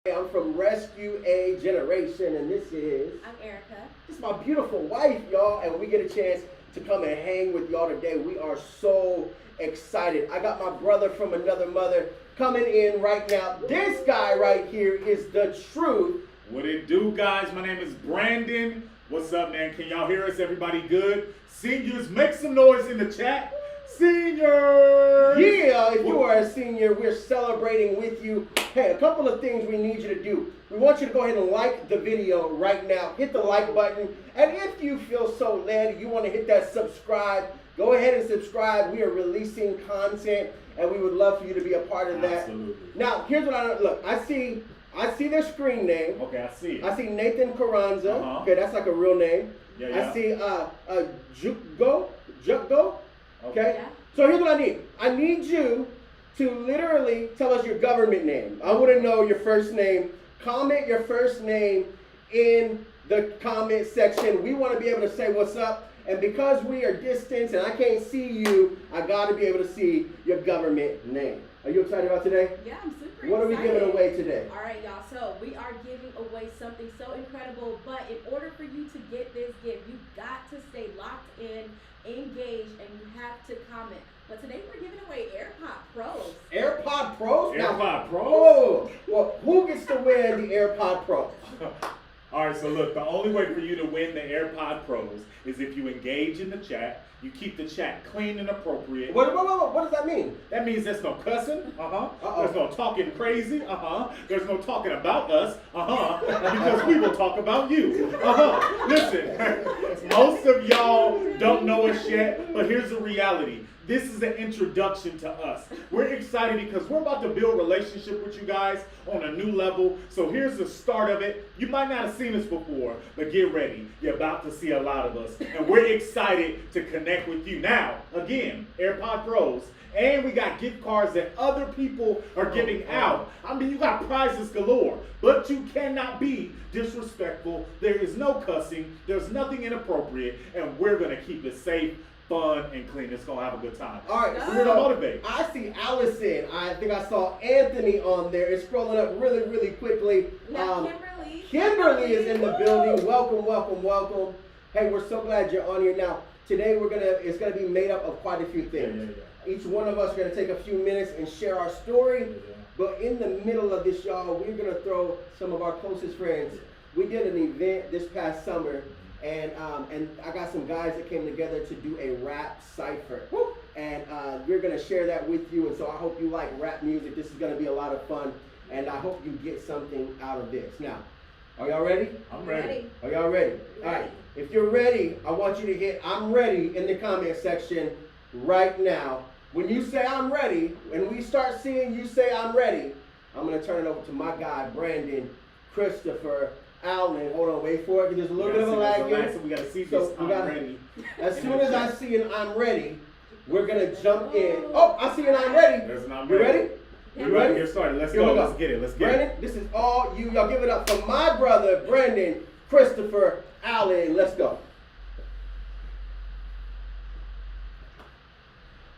I'm from Rescue A Generation, and this is I'm Erica. this is my beautiful wife, y'all, and we get a chance to come and hang with y'all today. We are so excited. I got my brother from another mother coming in right now. This guy right here is the truth. What it do, guys? My name is Brandon. What's up, man? Can y'all hear us? Everybody good? Seniors, make some noise in the chat. Seniors! Yeah, if you are a senior, we're celebrating with you. Hey, a couple of things we need you to do. We want you to go ahead and like the video right now. Hit the like button. And if you feel so led, you want to hit that subscribe, go ahead and subscribe. We are releasing content, and we would love for you to be a part of that. Absolutely. Now, here's what I see their screen name. Okay, I see it. I see Nathan Carranza. Uh-huh. Okay, that's like a real name. Yeah. I see Jukgo. Okay. Yeah. So here's what I need. I need you to literally tell us your government name. I want to know your first name. Comment your first name in the comment section. We want to be able to say what's up. And because we are distant and I can't see you, I got to be able to see your government name. Are you excited about today? Yeah, I'm super excited. What are we giving away today? All right, y'all. So we are giving away something so incredible. But in order for you to get this gift, you got to stay locked in, engaged, and you have to comment. But today we're giving away AirPod Pros. AirPod Pros? AirPod Pros? Oh, well, who gets to win the AirPod Pros? All right, so look, the only way for you to win the AirPod Pros is if you engage in the chat, you keep the chat clean and appropriate. What does that mean? That means there's no cussing, Uh-oh. There's no talking crazy, There's no talking about us, because we will talk about you, Listen, most of y'all don't know us yet, but here's the reality. This is an introduction to us. We're excited because we're about to build a relationship with you guys on a new level. So here's the start of it. You might not have seen us before, but get ready. You're about to see a lot of us. And we're excited to connect with you. Now, again, AirPod Pros. And we got gift cards that other people are giving out. I mean, you got prizes galore, but you cannot be disrespectful. There is no cussing. There's nothing inappropriate. And we're going to keep it safe, fun, and clean. It's going to have a good time. All right, We're going to motivate. I see Allison. I think I saw Anthony on there. It's scrolling up really, really quickly. Now, Kimberly is in the building. Welcome. Hey, we're so glad you're on here. Now, today it's gonna be made up of quite a few things. Yeah. Each one of us are gonna take a few minutes and share our story. Yeah. But in the middle of this, y'all, we're gonna throw some of our closest friends. We did an event this past summer, and I got some guys that came together to do a rap cipher. Woo! And we're gonna share that with you. And so I hope you like rap music. This is gonna be a lot of fun, and I hope you get something out of this. Now, are y'all ready? I'm ready. Are y'all ready? All right. If you're ready, I want you to hit "I'm ready" in the comment section right now. When you say "I'm ready," when we start seeing you say "I'm ready," I'm gonna turn it over to my guy Brandon, Christopher, Allen. Hold on, wait for it. 'Cause there's a little bit of a lag here. So we gotta see So this. we I'm gotta- ready. As soon as I see an "I'm ready," we're gonna jump in. Oh, I see an "I'm ready." There's an I'm You ready. ready? We're You ready? ready? Get started. Let's Here go. we Let's get it. Let's get Brandon, it. this is all you. Y'all give it up for my brother, Brandon, Christopher, Allen. Let's go.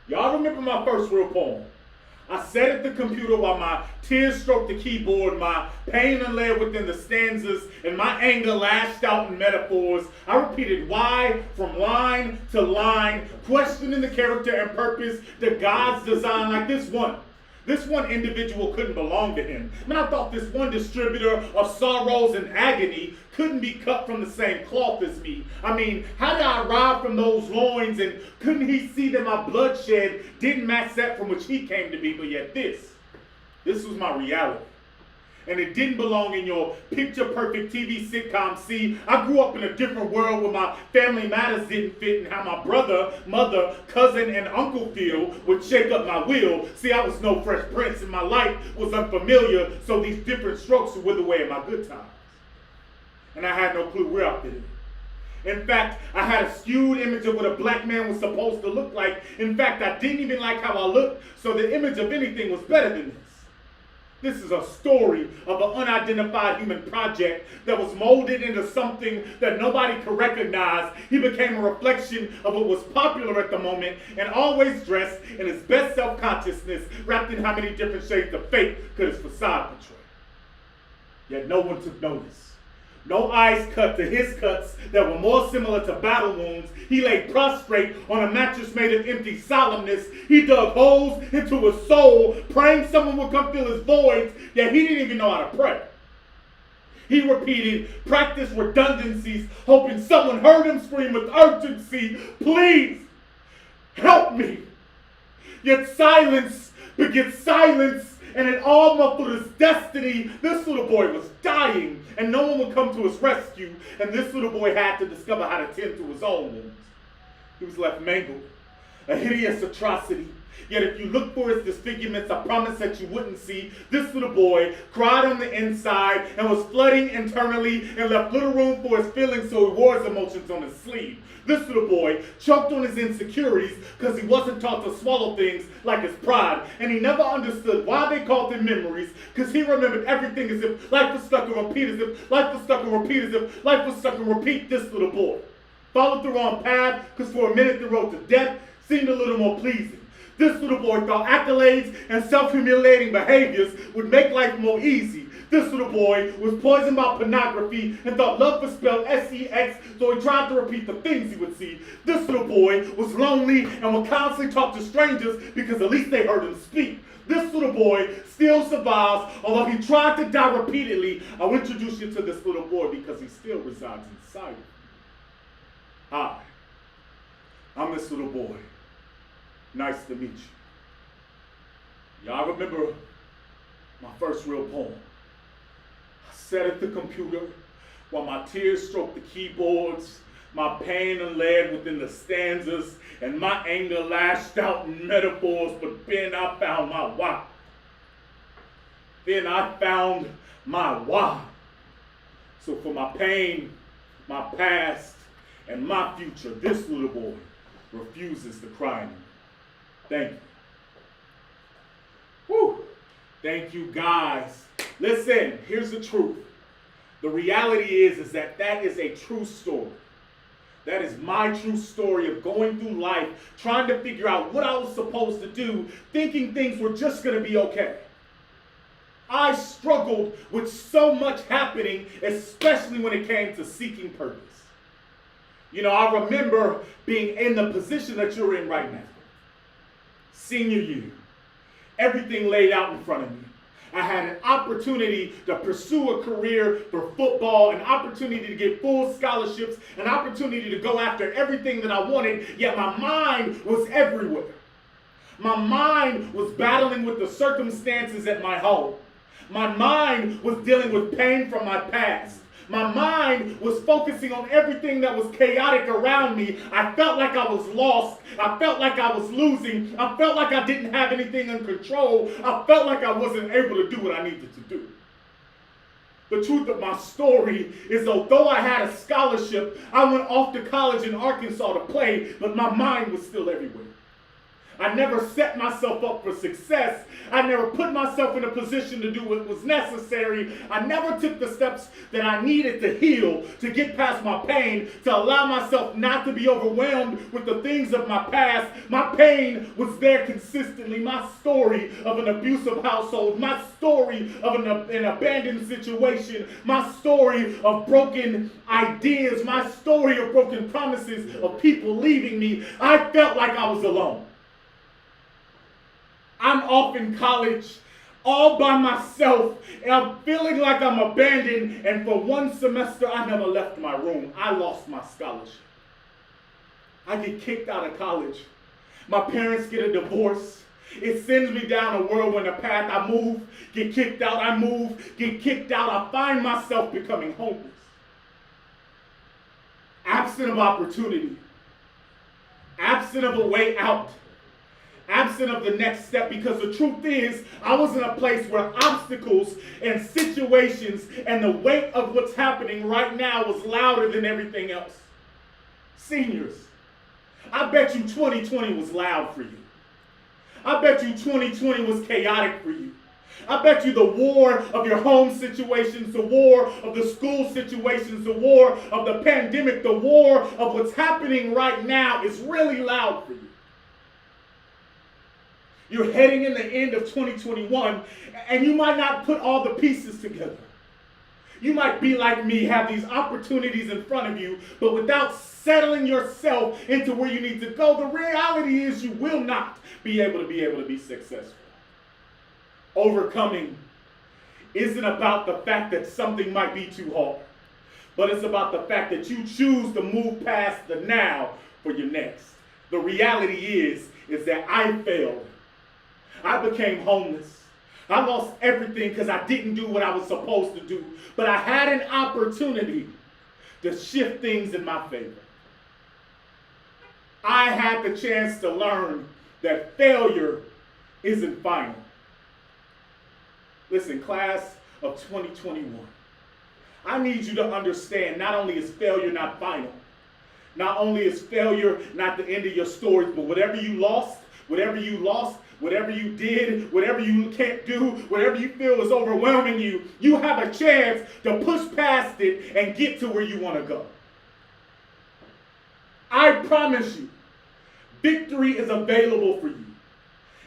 Y'all remember my first real poem? I sat at the computer while my tears stroked the keyboard, my pain unlaid within the stanzas, and my anger lashed out in metaphors. I repeated why from line to line, questioning the character and purpose that God's designed like this one. This one individual couldn't belong to him. Man, I thought this one distributor of sorrows and agony couldn't be cut from the same cloth as me. I mean, how did I ride from those loins, and couldn't he see that my bloodshed didn't match that from which he came to be? But yet this was my reality. And it didn't belong in your picture-perfect TV sitcom. See, I grew up in a different world where my family matters didn't fit, and how my brother, mother, cousin, and uncle feel would shake up my will. See, I was no Fresh Prince, and my life was unfamiliar, so these different strokes would wither away in my good times. And I had no clue where I fit in. In fact, I had a skewed image of what a black man was supposed to look like. In fact, I didn't even like how I looked, so the image of anything was better than this. This is a story of an unidentified human project that was molded into something that nobody could recognize. He became a reflection of what was popular at the moment and always dressed in his best self-consciousness, wrapped in how many different shades of fake could his facade portray. Yet no one took notice. No eyes cut to his cuts that were more similar to battle wounds. He lay prostrate on a mattress made of empty solemnness. He dug holes into his soul, praying someone would come fill his voids, yet he didn't even know how to pray. He repeated, practiced redundancies, hoping someone heard him scream with urgency, please, help me. Yet silence begets silence, and it all muffled his destiny. This little boy was dying, and no one would come to his rescue, and this little boy had to discover how to tend to his own wounds. He was left mangled, a hideous atrocity. Yet if you look for his disfigurements, I promise that you wouldn't see. This little boy cried on the inside and was flooding internally and left little room for his feelings, so he wore his emotions on his sleeve. This little boy choked on his insecurities because he wasn't taught to swallow things like his pride, and he never understood why they called them memories, because he remembered everything as if life was stuck and repeat, as if life was stuck and repeat, as if life was stuck and repeat. This little boy followed the wrong path because for a minute the road to death seemed a little more pleasing. This little boy thought accolades and self-humiliating behaviors would make life more easy. This little boy was poisoned by pornography and thought love was spelled S-E-X, so he tried to repeat the things he would see. This little boy was lonely and would constantly talk to strangers because at least they heard him speak. This little boy still survives, although he tried to die repeatedly. I'll introduce you to this little boy because he still resides inside of me. Hi, I'm this little boy. Nice to meet you. Y'all remember my first real poem? I sat at the computer while my tears stroked the keyboards, my pain unlaid within the stanzas, and my anger lashed out in metaphors, but then I found my why. Then I found my why. So for my pain, my past, and my future, this little boy refuses to cry anymore. Thank you. Whew. Thank you, guys. Listen, here's the truth. The reality is that is a true story. That is my true story of going through life, trying to figure out what I was supposed to do, thinking things were just going to be okay. I struggled with so much happening, especially when it came to seeking purpose. You know, I remember being in the position that you're in right now. Senior year, everything laid out in front of me. I had an opportunity to pursue a career for football, an opportunity to get full scholarships, an opportunity to go after everything that I wanted, yet my mind was everywhere. My mind was battling with the circumstances at my home. My mind was dealing with pain from my past. My mind was focusing on everything that was chaotic around me. I felt like I was lost. I felt like I was losing. I felt like I didn't have anything in control. I felt like I wasn't able to do what I needed to do. The truth of my story is, although I had a scholarship, I went off to college in Arkansas to play, but my mind was still everywhere. I never set myself up for success. I never put myself in a position to do what was necessary. I never took the steps that I needed to heal, to get past my pain, to allow myself not to be overwhelmed with the things of my past. My pain was there consistently. My story of an abusive household, my story of an abandoned situation, my story of broken ideas, my story of broken promises, of people leaving me. I felt like I was alone. I'm off in college all by myself, and I'm feeling like I'm abandoned, and for one semester I never left my room. I lost my scholarship. I get kicked out of college. My parents get a divorce. It sends me down a whirlwind of path. I move, get kicked out, I move, get kicked out. I find myself becoming homeless. Absent of opportunity. Absent of a way out. Absent of the next step, because the truth is, I was in a place where obstacles and situations and the weight of what's happening right now was louder than everything else. Seniors, I bet you 2020 was loud for you. I bet you 2020 was chaotic for you. I bet you the war of your home situations, the war of the school situations, the war of the pandemic, the war of what's happening right now is really loud for you. You're heading in the end of 2021, and you might not put all the pieces together. You might be like me, have these opportunities in front of you, but without settling yourself into where you need to go, the reality is you will not be able to be successful. Overcoming isn't about the fact that something might be too hard, but it's about the fact that you choose to move past the now for your next. The reality is that I failed. I became homeless. I lost everything because I didn't do what I was supposed to do. But I had an opportunity to shift things in my favor. I had the chance to learn that failure isn't final. Listen, class of 2021, I need you to understand not only is failure not final, not only is failure not the end of your story, but whatever you lost, whatever you did, whatever you can't do, whatever you feel is overwhelming you, you have a chance to push past it and get to where you want to go. I promise you, victory is available for you.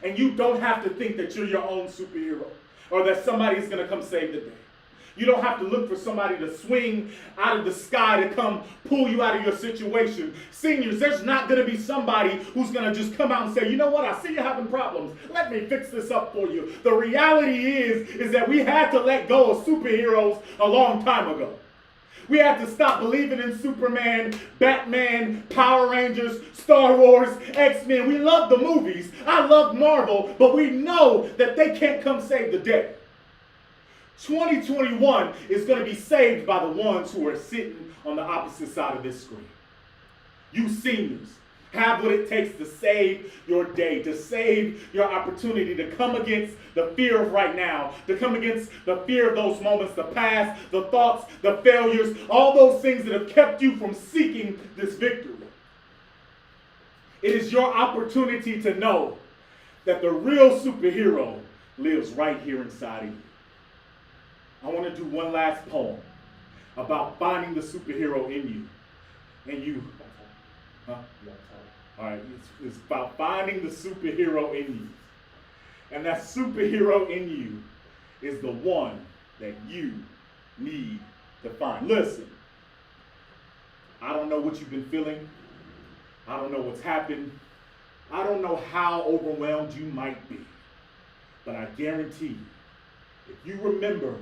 And you don't have to think that you're your own superhero or that somebody's going to come save the day. You don't have to look for somebody to swing out of the sky to come pull you out of your situation. Seniors, there's not going to be somebody who's going to just come out and say, you know what, I see you having problems. Let me fix this up for you. The reality is that we had to let go of superheroes a long time ago. We had to stop believing in Superman, Batman, Power Rangers, Star Wars, X-Men. We love the movies. I love Marvel, but we know that they can't come save the day. 2021 is going to be saved by the ones who are sitting on the opposite side of this screen. You seniors have what it takes to save your day, to save your opportunity, to come against the fear of right now, to come against the fear of those moments, the past, the thoughts, the failures, all those things that have kept you from seeking this victory. It is your opportunity to know that the real superhero lives right here inside of you. I want to do one last poem about finding the superhero in you. And you, huh? All right, it's about finding the superhero in you. And that superhero in you is the one that you need to find. Listen, I don't know what you've been feeling. I don't know what's happened. I don't know how overwhelmed you might be. But I guarantee you, if you remember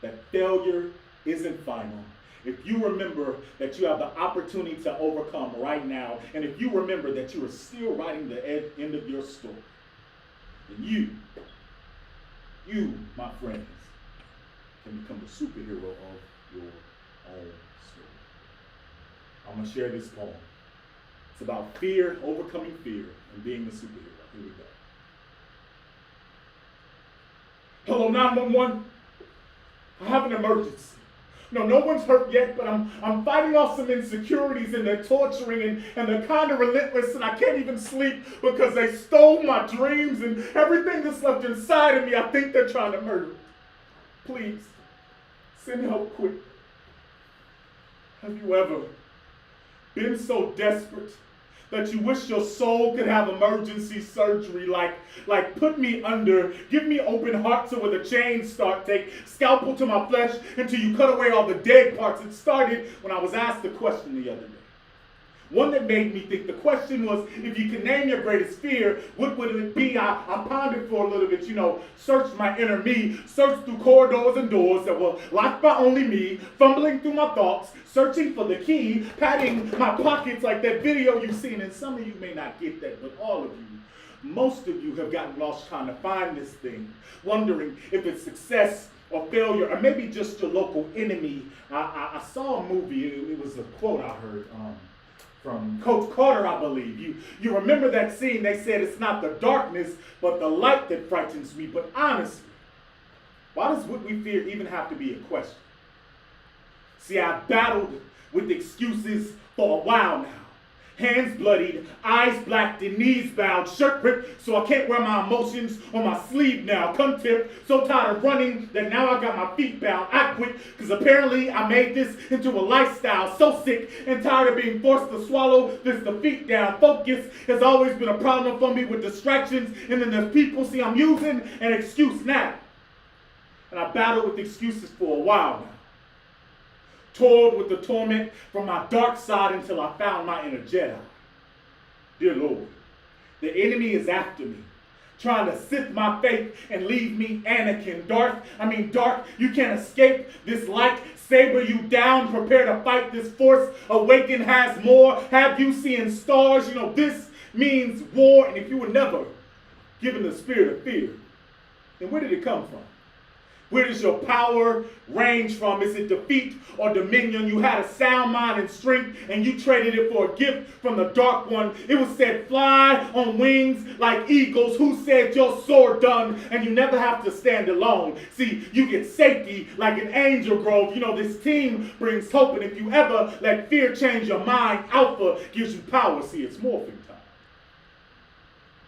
that failure isn't final, if you remember that you have the opportunity to overcome right now, and if you remember that you are still writing the end of your story, then you, my friends, can become the superhero of your own story. I'm going to share this poem. It's about fear, overcoming fear, and being the superhero. Here we go. Hello, 911. I have an emergency. No one's hurt yet, but I'm fighting off some insecurities, and they're torturing and they're kind of relentless, and I can't even sleep because they stole my dreams and everything that's left inside of me. I think they're trying to murder me. Please, send help quick. Have you ever been so desperate that you wish your soul could have emergency surgery, like put me under, give me open heart so where the chains start, take scalpel to my flesh until you cut away all the dead parts? It started when I was asked a question the other day. One that made me think. The question was, if you could name your greatest fear, what would it be? I pondered for a little bit, searched my inner me, searched through corridors and doors that were locked by only me, fumbling through my thoughts, searching for the key, patting my pockets like that video you've seen. And some of you may not get that, but all of you, most of you have gotten lost trying to find this thing, wondering if it's success or failure, or maybe just your local enemy. I saw a movie, it was a quote I heard, from Coach Carter, I believe. You remember that scene? They said it's not the darkness, but the light that frightens me. But honestly, why does what we fear even have to be a question? See, I've battled with excuses for a while now. Hands bloodied, eyes blacked, and knees bowed, shirt ripped, so I can't wear my emotions on my sleeve now. Contempt, so tired of running that now I got my feet bound. I quit, because apparently I made this into a lifestyle. So sick and tired of being forced to swallow this defeat down. Focus has always been a problem for me with distractions, and then there's people. See, I'm using an excuse now. And I battled with excuses for a while now. toiled with the torment from my dark side until I found my inner Jedi. Dear Lord, the enemy is after me, trying to sift my faith and leave me Anakin. Dark, you can't escape this light. Saber you down, prepare to fight this force. Awaken has more. Have you seen stars? This means war. And if you were never given the spirit of fear, then where did it come from? Where does your power range from? Is it defeat or dominion? You had a sound mind and strength, and you traded it for a gift from the Dark One. It was said, fly on wings like eagles. Who said your sword done, and you never have to stand alone? See, you get safety like an angel grove. This team brings hope, and if you ever let fear change your mind, Alpha gives you power. See, it's morphing time.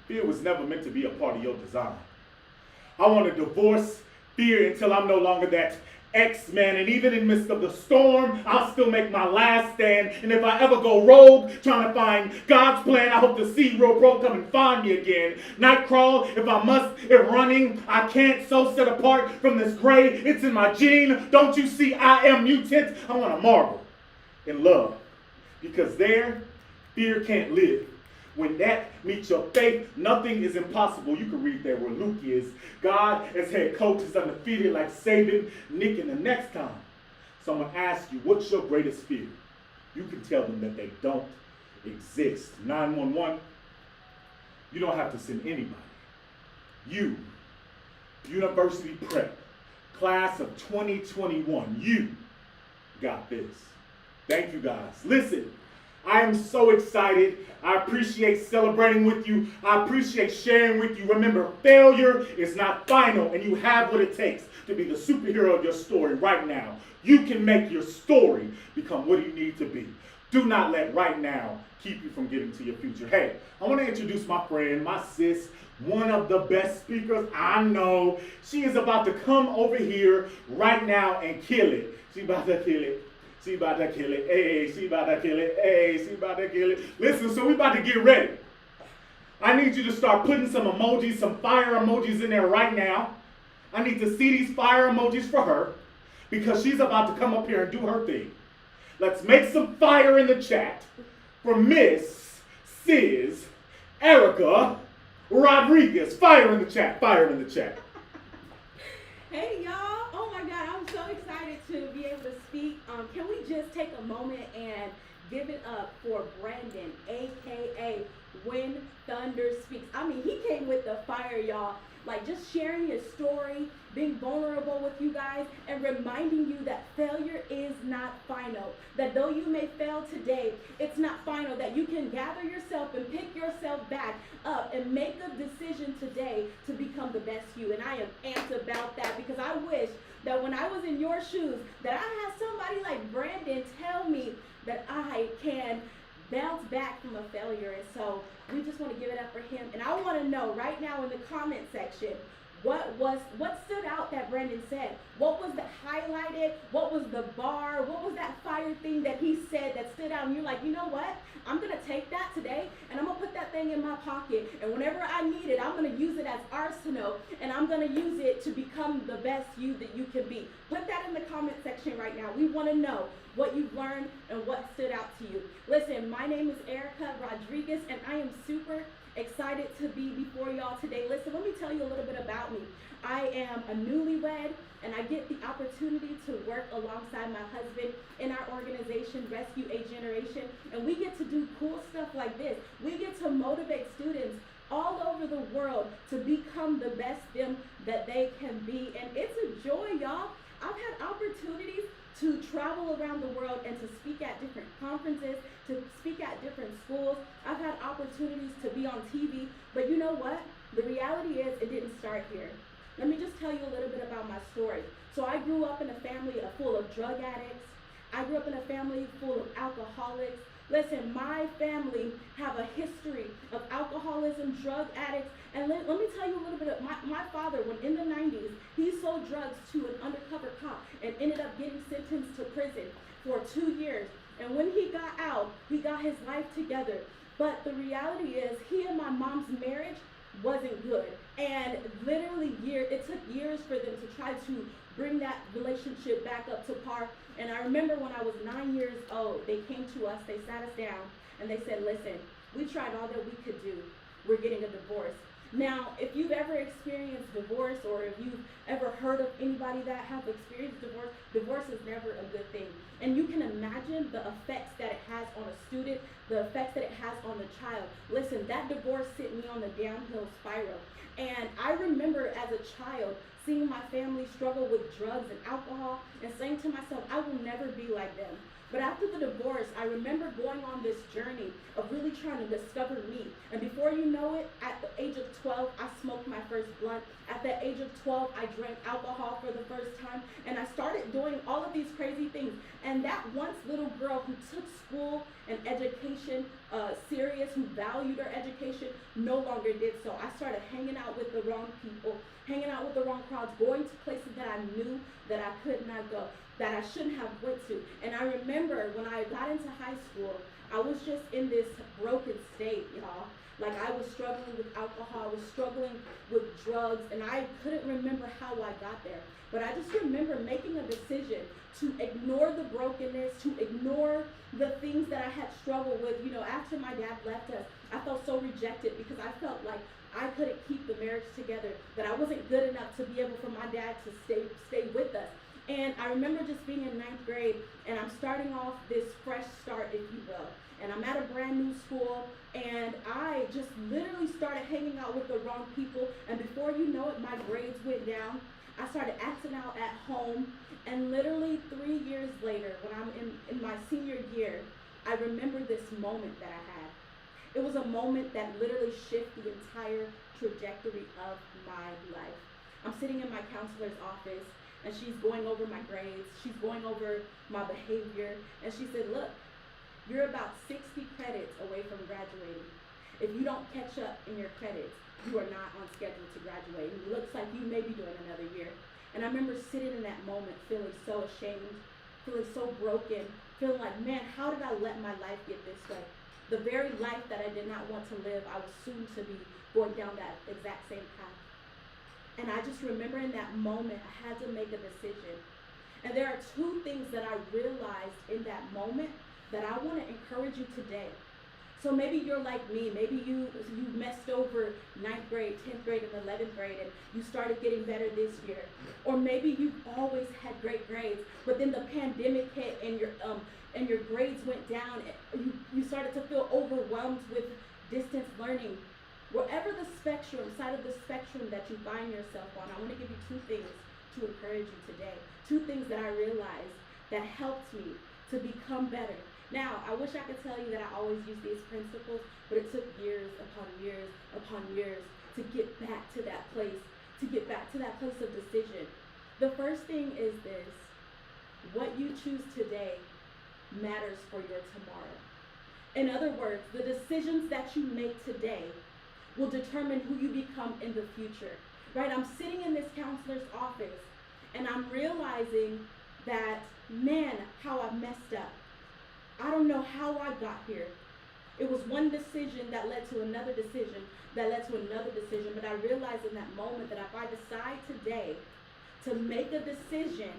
Fear was never meant to be a part of your design. I want to divorce fear until I'm no longer that X-Man, and even in the midst of the storm, I'll still make my last stand. And if I ever go rogue, trying to find God's plan, I hope the Sea Road Bro come and find me again. Nightcrawl, if I must, if running, I can't, so set apart from this gray, it's in my gene. Don't you see I am mutant? I want to marvel in love, because there, fear can't live. When that meets your faith, nothing is impossible. You can read there where Luke is. God, as head coach, is undefeated like Saban, Nick, and the next time someone asks you, what's your greatest fear? You can tell them that they don't exist. 911, you don't have to send anybody. You, University Prep, class of 2021, you got this. Thank you, guys. Listen. I am so excited. I appreciate celebrating with you. I appreciate sharing with you. Remember, failure is not final, and you have what it takes to be the superhero of your story right now. You can make your story become what you need to be. Do not let right now keep you from getting to your future. Hey, I want to introduce my friend, my sis, one of the best speakers I know. She is about to come over here right now and kill it. She about to kill it. She about to kill it. Hey, she about to kill it. Hey, she about to kill it. Listen, so we about to get ready. I need you to start putting some emojis, some fire emojis in there right now. I need to see these fire emojis for her because she's about to come up here and do her thing. Let's make some fire in the chat for Miss Sis Erica Rodriguez. Fire in the chat. Fire in the chat. Hey, y'all. Oh, my God. I'm so excited to be able to speak. Can we just take a moment and give it up for Brandon, a.k.a. When Thunder Speaks. I mean, he came with the fire, y'all. Like, just sharing his story, being vulnerable with you guys, and reminding you that failure is not final. That though you may fail today, it's not final. That you can gather yourself and pick yourself back up and make a decision today to become the best you. And I am amped about that because I wish that when I was in your shoes, that I had somebody like Brandon tell me that I can bounce back from a failure. And so we just want to give it up for him. And I want to know right now in the comment section, what stood out that Brandon said? What was the highlighted? What was the bar? What was that fire thing that he said that stood out? And you're like, you know what? I'm going to take that today and I'm going to put that thing in my pocket. And whenever I need it, I'm going to use it as arsenal. And I'm going to use it to become the best you that you can be. Put that in the comment section right now. We want to know what you've learned and what stood out to you. Listen, my name is Erica Rodriguez and I am super excited to be before y'all today. Listen, let me tell you a little bit about me. I am a newlywed and I get the opportunity to work alongside my husband in our organization, Rescue a Generation, and we get to do cool stuff like this. We get to motivate students all over the world to become the best them that they can be, and it's a joy, y'all. I've had opportunities to travel around the world and to speak at different conferences, to speak at different schools. I've had opportunities to be on TV, but you know what? The reality is it didn't start here. Let me just tell you a little bit about my story. So I grew up in a family full of drug addicts. I grew up in a family full of alcoholics. Listen, my family have a history of alcoholism, drug addicts, and let me tell you a little bit of my father, when in the 90s, he sold drugs to an undercover cop and ended up getting sentenced to prison for 2 years. And when he got out, he got his life together. But the reality is, he and my mom's marriage wasn't good. And literally it took years for them to try to bring that relationship back up to par. And I remember when I was 9 years old, they came to us, they sat us down, and they said, listen, we tried all that we could do. We're getting a divorce. Now, if you've ever experienced divorce, or if you've ever heard of anybody that have experienced divorce, divorce is never a good thing. And you can imagine the effects that it has on a student, the effects that it has on the child. Listen, that divorce sent me on the downhill spiral. And I remember as a child seeing my family struggle with drugs and alcohol and saying to myself, I will never be like them. But after the divorce, I remember going on this journey of really trying to discover me. And before you know it, at the age of 12, I smoked my first blunt. At the age of 12, I drank alcohol for the first time. And I started doing all of these crazy things. And that once little girl who took school and education serious, who valued her education, no longer did so. I started hanging out with the wrong people, hanging out with the wrong crowds, going to places that I knew that I could not go, that I shouldn't have went to. And I remember when I got into high school, I was just in this broken state, y'all. Like, I was struggling with alcohol, I was struggling with drugs, and I couldn't remember how I got there. But I just remember making a decision to ignore the brokenness, to ignore the things that I had struggled with. You know, after my dad left us, I felt so rejected because I felt like I couldn't keep the marriage together, that I wasn't good enough to be able for my dad to stay with us. And I remember just being in 9th grade, and I'm starting off this fresh start, if you will. And I'm at a brand new school, and I just literally started hanging out with the wrong people. And before you know it, my grades went down. I started acting out at home. And literally 3 years later, when I'm in my senior year, I remember this moment that I had. It was a moment that literally shifted the entire trajectory of my life. I'm sitting in my counselor's office, and she's going over my grades. She's going over my behavior. And she said, look, you're about 60 credits away from graduating. If you don't catch up in your credits, you are not on schedule to graduate. And it looks like you may be doing another year. And I remember sitting in that moment feeling so ashamed, feeling so broken, feeling like, man, how did I let my life get this way? The very life that I did not want to live, I was soon to be going down that exact same path. And I just remember in that moment, I had to make a decision. And there are two things that I realized in that moment that I want to encourage you today. So maybe you're like me. Maybe you messed over 9th grade, 10th grade, and 11th grade, and you started getting better this year. Or maybe you've always had great grades, but then the pandemic hit and your grades went down. And you started to feel overwhelmed with distance learning. Wherever the side of the spectrum that you find yourself on, I want to give you two things to encourage you today. Two things that I realized that helped me to become better. Now, I wish I could tell you that I always use these principles, but it took years upon years upon years to get back to that place, of decision. The first thing is this: what you choose today matters for your tomorrow. In other words, the decisions that you make today will determine who you become in the future, right? I'm sitting in this counselor's office, and I'm realizing that, man, how I messed up. I don't know how I got here. It was one decision that led to another decision, that led to another decision, but I realized in that moment that if I decide today to make a decision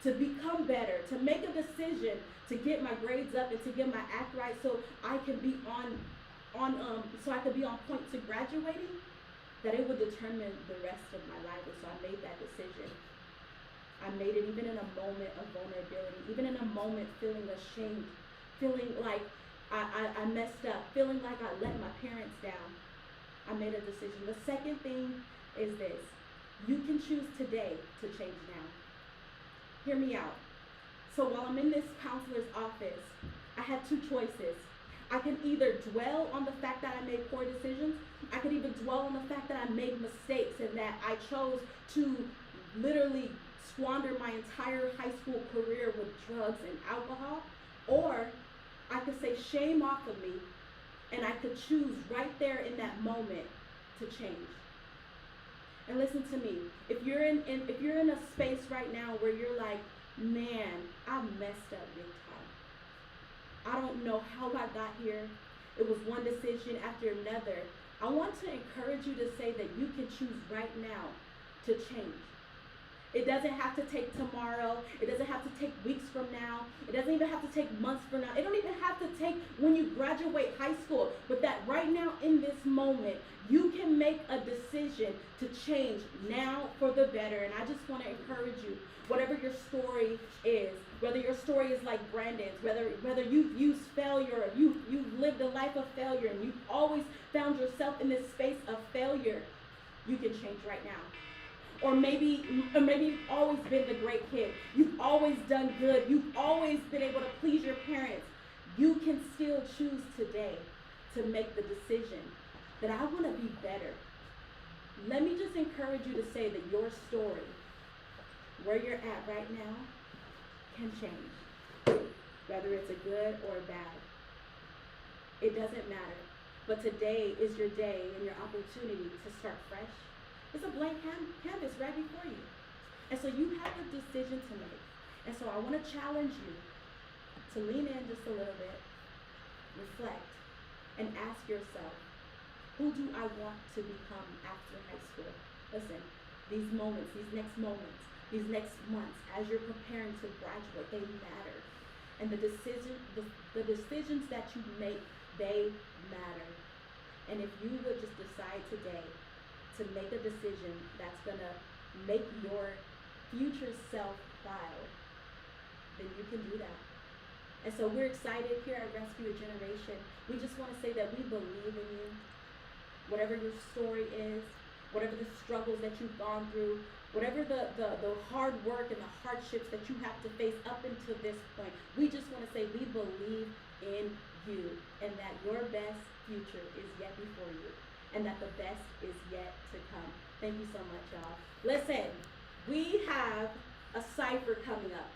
to become better, to make a decision to get my grades up and to get my act right so I can be on point to graduating, that it would determine the rest of my life. And so I made that decision. I made it even in a moment of vulnerability, even in a moment feeling ashamed, feeling like I messed up, feeling like I let my parents down. I made a decision. The second thing is this: you can choose today to change now. Hear me out. So while I'm in this counselor's office, I had two choices. I can either dwell on the fact that I made poor decisions. I could even dwell on the fact that I made mistakes and that I chose to literally squander my entire high school career with drugs and alcohol. Or I could say shame off of me, and I could choose right there in that moment to change. And listen to me. If you're in a space right now where you're like, man, I messed up big time. I don't know how I got here. It was one decision after another. I want to encourage you to say that you can choose right now to change. It doesn't have to take tomorrow. It doesn't have to take weeks from now. It doesn't even have to take months from now. It don't even have to take when you graduate high school. But that right now in this moment, you can make a decision to change now for the better. And I just want to encourage you, whatever your story is, whether your story is like Brandon's, whether you've used failure, or you've lived a life of failure, and you've always found yourself in this space of failure, you can change right now. Or maybe you've always been the great kid. You've always done good. You've always been able to please your parents. You can still choose today to make the decision that I want to be better. Let me just encourage you to say that your story, where you're at right now, can change. Whether it's a good or a bad. It doesn't matter. But today is your day and your opportunity to start fresh. It's a blank canvas right before you. And so you have a decision to make. And so I want to challenge you to lean in just a little bit, reflect, and ask yourself, who do I want to become after high school? Listen, these moments, these next months, as you're preparing to graduate, they matter. And the decisions that you make, they matter. And if you would just decide today to make a decision that's gonna make your future self proud, then you can do that. And so we're excited here at Rescue a Generation. We just want to say that we believe in you. Whatever your story is, whatever the struggles that you've gone through, whatever the hard work and the hardships that you have to face up until this point, we just want to say we believe in you and that your best future is yet before you and that the best is yet to come. Thank you so much, y'all. Listen, we have a cipher coming up.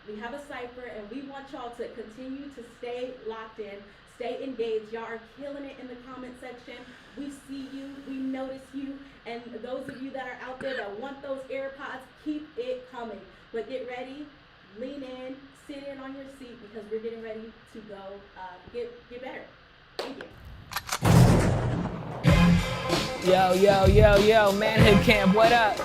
We have a cipher and we want y'all to continue to stay locked in, stay engaged. Y'all are killing it in the comment section. We see you, we notice you, and those of you that are out there that want those AirPods, keep it coming. But get ready, lean in, sit in on your seat because we're getting ready to go get better. Thank you. Yo, Manhood Camp, what up?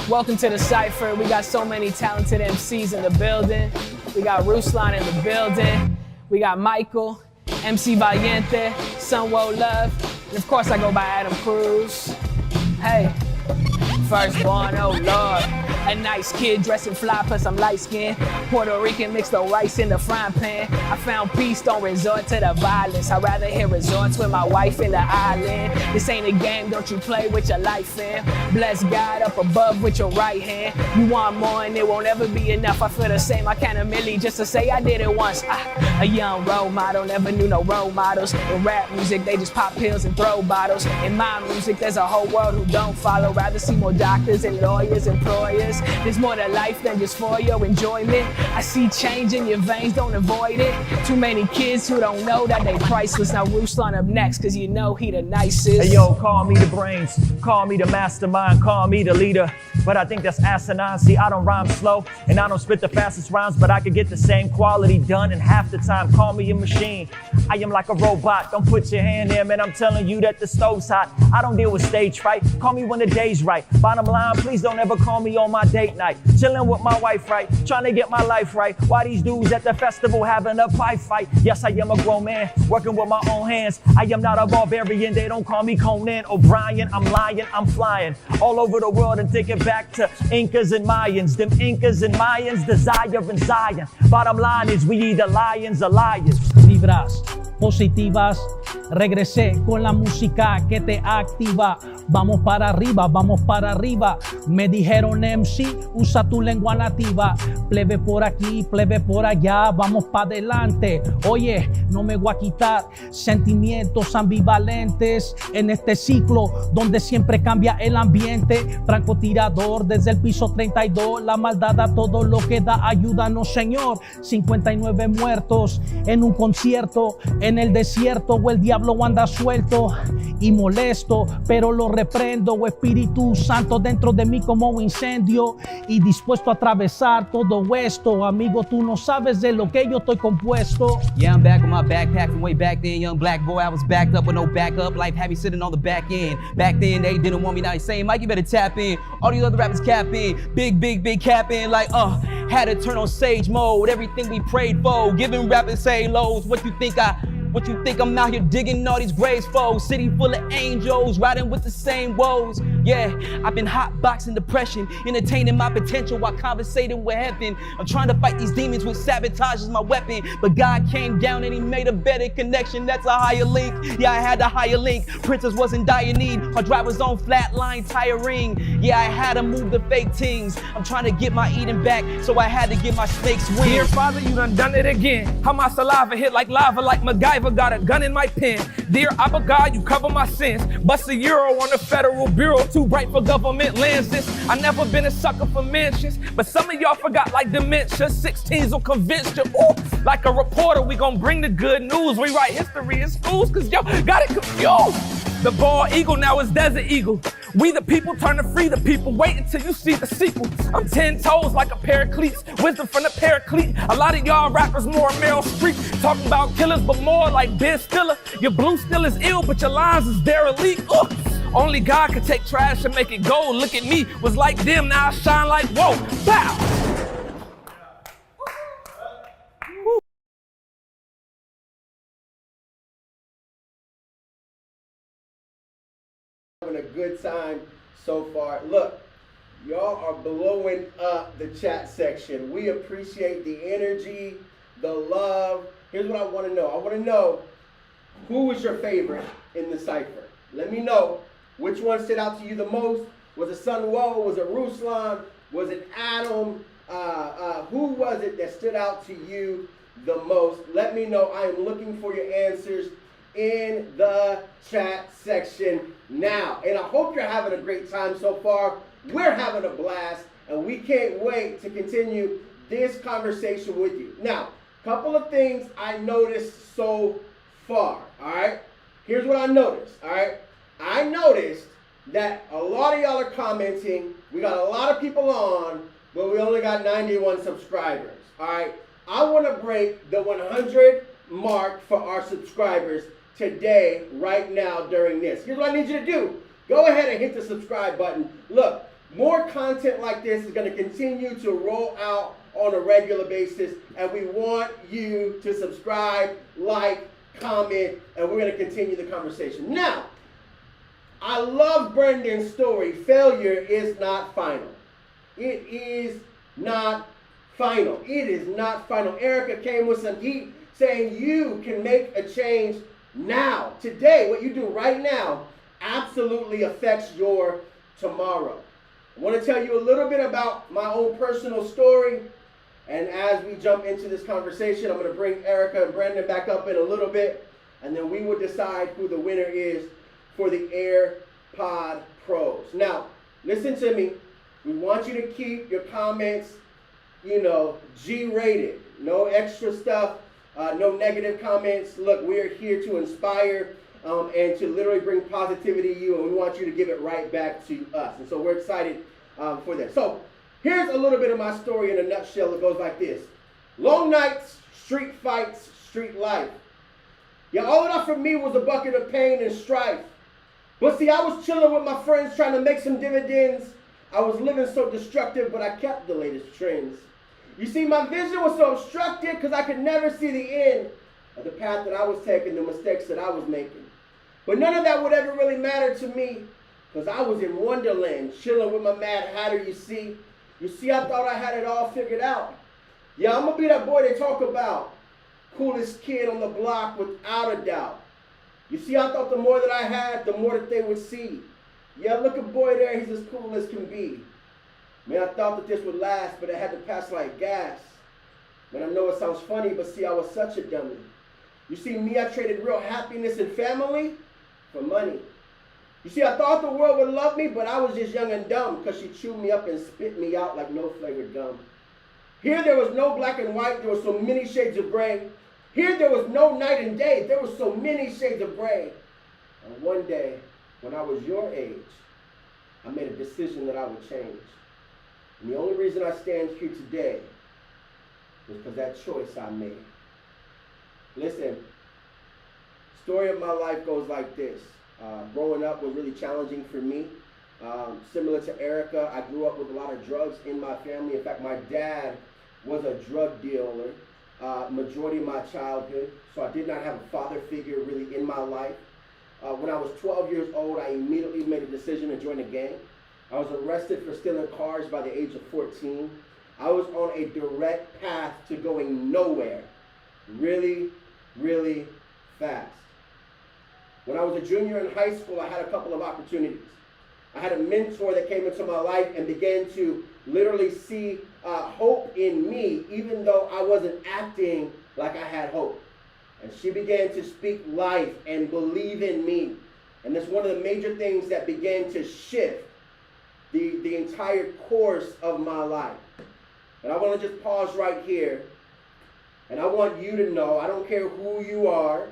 Welcome to the Cipher. We got so many talented MCs in the building. We got Ruslan in the building. We got Michael, MC Valiente, Sunwo Love, and of course I go by Adam Cruz. Hey, firstborn, oh Lord. A nice kid dressing fly, plus I'm light skinned. Puerto Rican mixed the rice in the frying pan. I found peace, don't resort to the violence. I'd rather hit resorts with my wife in the island. This ain't a game, don't you play with your life, fam. Bless God up above with your right hand. You want more and it won't ever be enough. I feel the same, I can't a milli just to say I did it once. A young role model, never knew no role models. In rap music, they just pop pills and throw bottles. In my music, there's a whole world who don't follow. Rather see more doctors and lawyers, employers. There's more to life than just for your enjoyment. I see change in your veins, don't avoid it. Too many kids who don't know that they priceless. Now Ruslan up next, cause you know he the nicest. Hey yo, call me the brains, call me the mastermind, call me the leader. But I think that's asinine. See, I don't rhyme slow, and I don't spit the fastest rhymes, but I could get the same quality done in half the time. Call me a machine, I am like a robot. Don't put your hand in, man, I'm telling you that the stove's hot. I don't deal with stage fright, call me when the day's right. Bottom line, please don't ever call me on my date night. Chilling with my wife, right, trying to get my life right. Why these dudes at the festival having a pipe fight? Yes, I am a grown man, working with my own hands. I am not a barbarian, they don't call me Conan O'Brien. I'm lying, I'm flying all over the world and thinking back to Incas and Mayans. Them Incas and Mayans, desire and Zion. Bottom line is we either lions or liars. Vibras positivas, regresé con la música que te activa. Vamos para arriba, vamos para arriba. Me dijeron MC, usa tu lengua nativa. Plebe por aquí, plebe por allá, vamos para adelante. Oye, no me voy a quitar sentimientos ambivalentes en este ciclo donde siempre cambia el ambiente. Francotirador desde el piso 32, la maldad a todo lo que da, ayúdanos Señor. 59 muertos en un concierto en en el desierto o el diablo anda suelto y molesto, pero lo reprendo, oh Espíritu Santo dentro de mí como un incendio y dispuesto a atravesar todo esto. Amigo, tú no sabes de lo que yo estoy compuesto. Yeah, I'm back with my backpack from way back then. Young black boy, I was backed up with no backup. Life had me sitting on the back end. Back then, they didn't want me. Now they saying, Mike, you better tap in. All these other rappers cap in. Big cap in. Like, had to turn on sage mode. Everything we prayed for. Giving rappers say lows. What you think I'm out here digging all these graves for? City full of angels, riding with the same woes. Yeah, I've been hotboxing depression, entertaining my potential while conversating with heaven. I'm trying to fight these demons with sabotage as my weapon, but God came down and he made a better connection. That's a higher link. Yeah, I had a higher link. Princess was in dire need. My drive was on flatline tiring. Yeah, I had to move the fake things. I'm trying to get my Eden back, so I had to get my snakes wings. Dear Father, you done it again. How my saliva hit like lava, like MacGyver got a gun in my pen. Dear Abba God, you cover my sins. Bust a euro on the Federal Bureau, too bright for government lenses. I never been a sucker for mentions, but some of y'all forgot like dementia. 16s will convince you. Ooh, like a reporter, we gon' bring the good news. We write history in schools, cause y'all got it confused. The bald eagle now is desert eagle. We the people turn to free the people. Wait until you see the sequel. I'm 10 toes like a pair of cleats. Wisdom from the paraclete. A lot of y'all rappers more Meryl Streep. Talking about killers, but more like Ben Stiller. Your blue still is ill, but your lines is derelict. Only God could take trash and make it gold. Look at me, was like them, now I shine like whoa. Bow. Having a good time so far. Look, y'all are blowing up the chat section. We appreciate the energy, the love. Here's what I want to know. I want to know, who was your favorite in the cipher? Let me know which one stood out to you the most. Was it Sun Wo? Was it Ruslan? Was it Adam? Who was it that stood out to you the most? Let me know. I am looking for your answers in the chat section now. And I hope you're having a great time so far. We're having a blast, and we can't wait to continue this conversation with you. Now, couple of things I noticed so far, all right? Here's what I noticed, all right? I noticed that a lot of y'all are commenting. We got a lot of people on, but we only got 91 subscribers, all right? I want to break the 100 mark for our subscribers today, right now, during this. Here's what I need you to do. Go ahead and hit the subscribe button. Look, more content like this is going to continue to roll out on a regular basis, and we want you to subscribe, like, comment, and we're going to continue the conversation. Now, I love Brendan's story. Failure is not final. It is not final. It is not final. Erica came with some heat saying you can make a change now. Today, what you do right now absolutely affects your tomorrow. I want to tell you a little bit about my own personal story. And as we jump into this conversation, I'm going to bring Erica and Brendan back up in a little bit. And then we will decide who the winner is for the AirPod Pros. Now, listen to me. We want you to keep your comments, G-rated. No extra stuff. No negative comments. Look, we are here to inspire and to literally bring positivity to you, and we want you to give it right back to us. And so we're excited for that. So here's a little bit of my story in a nutshell. It goes like this. Long nights, street fights, street life. Yeah, all enough for me was a bucket of pain and strife. But see, I was chilling with my friends trying to make some dividends. I was living so destructive, but I kept the latest trends. You see, my vision was so obstructed because I could never see the end of the path that I was taking, the mistakes that I was making. But none of that would ever really matter to me because I was in Wonderland, chilling with my Mad Hatter, you see. You see, I thought I had it all figured out. Yeah, I'm going to be that boy they talk about. Coolest kid on the block without a doubt. You see, I thought the more that I had, the more that they would see. Yeah, look at boy there, he's as cool as can be. Man, I thought that this would last, but it had to pass like gas. Man, I know it sounds funny, but see, I was such a dummy. You see, me, I traded real happiness and family for money. You see, I thought the world would love me, but I was just young and dumb because she chewed me up and spit me out like no flavored gum. Here, there was no black and white. There were so many shades of gray. Here there was no night and day. There were so many shades of gray. And one day, when I was your age, I made a decision that I would change. And the only reason I stand here today was because that choice I made. Listen, story of my life goes like this. Growing up was really challenging for me. Similar to Erica, I grew up with a lot of drugs in my family. In fact, my dad was a drug dealer majority of my childhood, so I did not have a father figure really in my life. When I was 12 years old, I immediately made a decision to join a gang. I was arrested for stealing cars by the age of 14. I was on a direct path to going nowhere, really, really fast. When I was a junior in high school, I had a couple of opportunities. I had a mentor that came into my life and began to literally see hope in me, even though I wasn't acting like I had hope. And she began to speak life and believe in me. And that's one of the major things that began to shift the entire course of my life. And I want to just pause right here. And I want you to know, I don't care who you are.